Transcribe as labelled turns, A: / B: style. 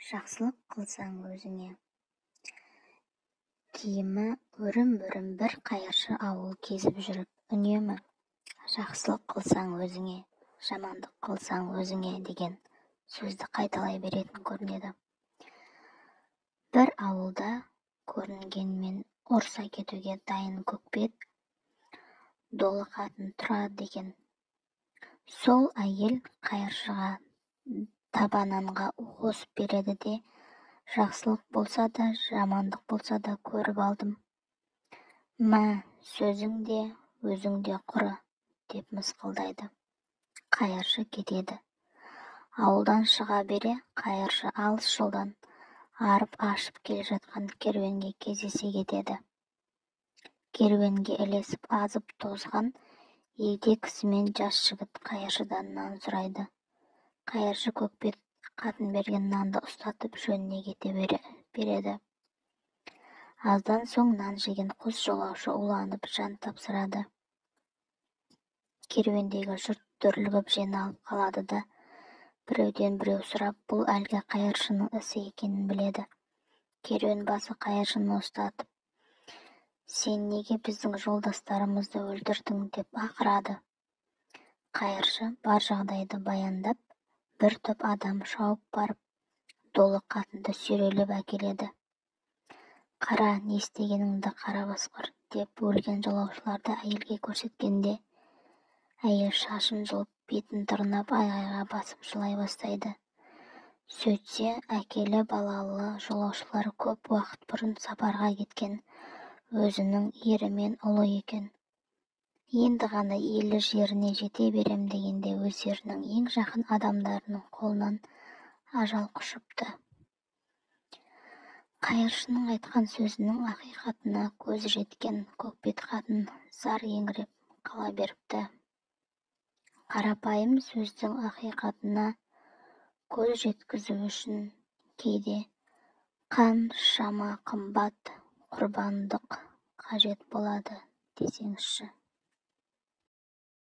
A: Жақсылық қылсаң өзіңе. Киімі өрім-өрім бір қайыршы ауыл кезіп жүріп, үнемі жақсылық қылсаң өзіңе, жамандық қылсаң өзіңе деген сөзді қайталай беретін көрінеді. Бір ауылда көрінгенмен ұрса кетуге дайын көкбет долы қатын тұрады екен. Сол әйел қайыршыға табананға қосып береді де, жақсылық болса да, жамандық болса да көріп алдым. Мә, сөзің де, өзің де құры, деп мысқылдайды. Қайыршы кетеді. Ауылдан шыға бере, қайыршы алыс жолдан арып ашып келе жатқан керуенге кездесе кетеді. Керуенге ілесіп азып тозған егде кісі мен жас жігіт қайыршыдан нан сұрайды. Қайыршы көкбет қатын берген нанды ұстатып жөніне кете береді. Аздан соң нан жеген қос жолаушы уланып жан тапсырады. Керуендегі жұрт дүрлігіп жиналып қалады да, біреуден біреу сұрап, бұл әлгі қайыршының ісі екенін біледі. Керуен басы қайыршыны ұстатып, сен неге біздің жолдастарымызды өлтірдің деп ақырады. Қайыршы бар жағдайды баяндап, бір топ адам шауып барып, долы қатынды сүйрелеп әкеледі. Қара, не істегеніңді қара басқыр, деп өлген жолаушыларды әйелге көрсеткенде, әйел шашын жұлып, бетін тырнап, айғайға басып жылай бастайды. Сөйтсе, әкелі балалы жолаушылар көп уақыт бұрын сапарға кеткен, өзінің ері мен ұлы екен. Енді ғана елі жеріне жете берем дегенде өздерінің ең жақын адамдарының қолынан ажал құшыпты. Қайыршының айтқан сөзінің ақиқатына көзі жеткен көкбет қатын зар еңіреп қала беріпті. Қарапайым сөздің ақиқатына көз жеткізу үшін кейде қаншама қымбат құрбандық қажет болады десеңізші.